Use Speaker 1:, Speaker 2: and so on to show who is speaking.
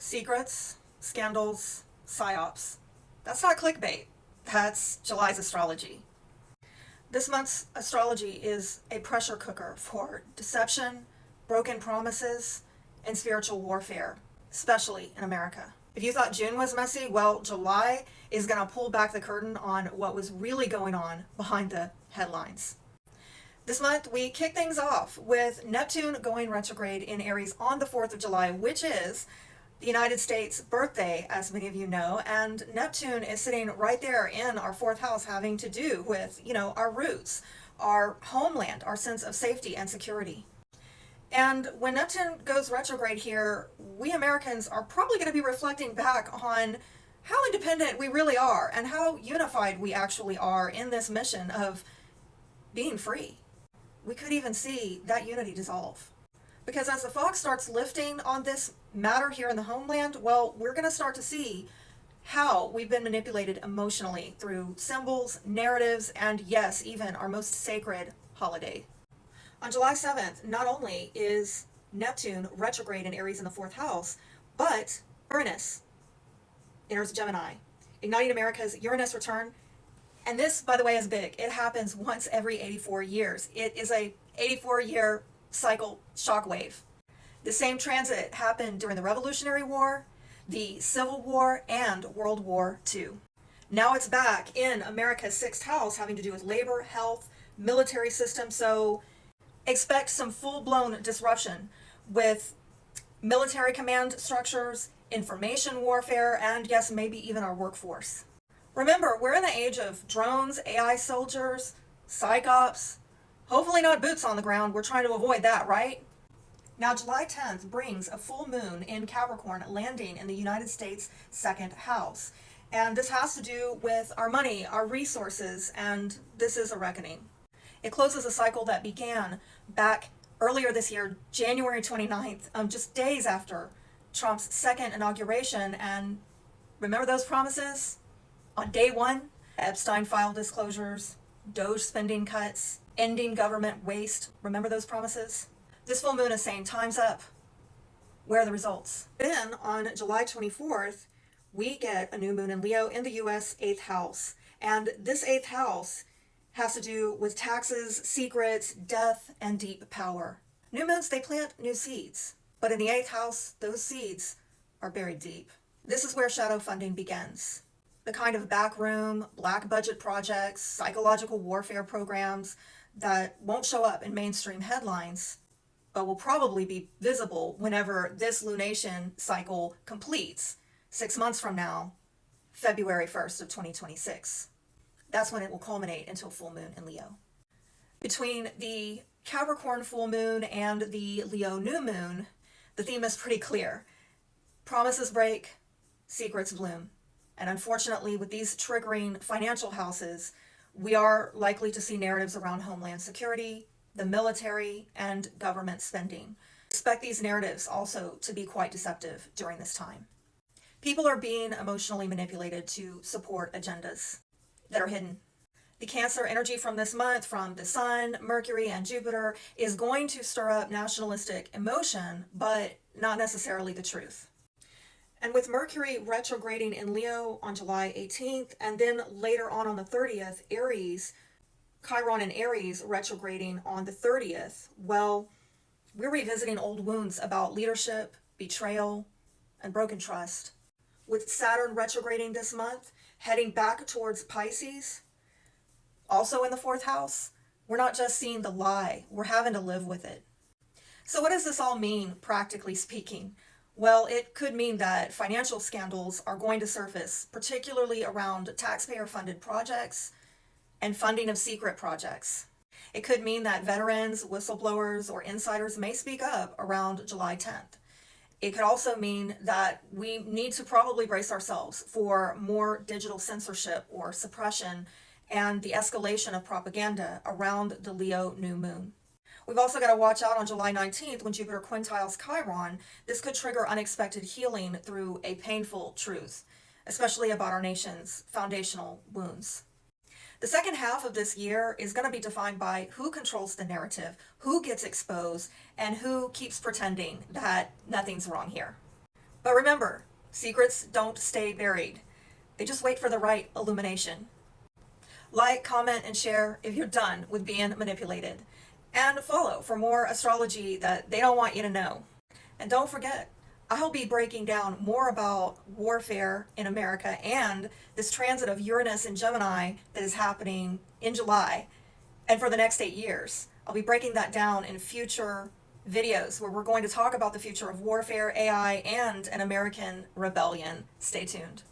Speaker 1: Secrets, scandals, psyops. That's not clickbait. That's July's astrology. This month's astrology is a pressure cooker for deception, broken promises, and spiritual warfare, especially in America. If you thought June was messy, well, July is going to pull back the curtain on what was really going on behind the headlines. This month, we kick things off with Neptune going retrograde in Aries on the 4th of July, which is the United States' birthday, as many of you know, and Neptune is sitting right there in our fourth house, having to do with, our roots, our homeland, our sense of safety and security. And when Neptune goes retrograde here, we Americans are probably going to be reflecting back on how independent we really are and how unified we actually are in this mission of being free. We could even see that unity dissolve. Because as the fog starts lifting on this matter here in the homeland, well, we're going to start to see how we've been manipulated emotionally through symbols, narratives, and yes, even our most sacred holiday. On July 7th, not only is Neptune retrograde in Aries in the fourth house, but Uranus enters Gemini, igniting America's Uranus return. And this, by the way, is big. It happens once every 84 years. It is a 84-year cycle shockwave. The same transit happened during the Revolutionary War, the Civil War, and World War II. Now it's back in America's sixth house, having to do with labor, health, military system, so expect some full-blown disruption with military command structures, information warfare, and yes, maybe even our workforce. Remember, we're in the age of drones, AI soldiers, Psyops. Hopefully not boots on the ground. We're trying to avoid that, right? Now, July 10th brings a full moon in Capricorn landing in the United States' second house. And this has to do with our money, our resources, and this is a reckoning. It closes a cycle that began back earlier this year, January 29th, just days after Trump's second inauguration. And remember those promises? On day one, Epstein file disclosures, Doge spending cuts, ending government waste. Remember those promises? This full moon is saying time's up. Where are the results? Then on July 24th, we get a new moon in Leo in the U.S. 8th house. And this 8th house has to do with taxes, secrets, death, and deep power. New moons, they plant new seeds. But in the 8th house, those seeds are buried deep. This is where shadow funding begins. The kind of backroom, black budget projects, psychological warfare programs that won't show up in mainstream headlines, but will probably be visible whenever this lunation cycle completes 6 months from now, February 1st of 2026. That's when it will culminate into a full moon in Leo. Between the Capricorn full moon and the Leo new moon, the theme is pretty clear. Promises break, secrets bloom. And unfortunately, with these triggering financial houses, we are likely to see narratives around homeland security, the military, and government spending. Expect these narratives also to be quite deceptive during this time. People are being emotionally manipulated to support agendas that are hidden. The Cancer energy from this month, from the Sun, Mercury, and Jupiter, is going to stir up nationalistic emotion, but not necessarily the truth. And with Mercury retrograding in Leo on July 18th, and then later on the 30th, Chiron in Aries retrograding on the 30th, well, we're revisiting old wounds about leadership, betrayal, and broken trust. With Saturn retrograding this month, heading back towards Pisces, also in the fourth house, we're not just seeing the lie, we're having to live with it. So what does this all mean, practically speaking? Well, it could mean that financial scandals are going to surface, particularly around taxpayer-funded projects and funding of secret projects. It could mean that veterans, whistleblowers, or insiders may speak up around July 10th. It could also mean that we need to probably brace ourselves for more digital censorship or suppression and the escalation of propaganda around the Leo new moon. We've also got to watch out on July 19th when Jupiter quintiles Chiron. This could trigger unexpected healing through a painful truth, especially about our nation's foundational wounds. The second half of this year is going to be defined by who controls the narrative, who gets exposed, and who keeps pretending that nothing's wrong here. But remember, secrets don't stay buried. They just wait for the right illumination. Like, comment, and share if you're done with being manipulated. And follow for more astrology that they don't want you to know. And don't forget, I'll be breaking down more about warfare in America and this transit of Uranus and Gemini that is happening in July and for the next 8 years. I'll be breaking that down in future videos where we're going to talk about the future of warfare, AI, and an American rebellion. Stay tuned.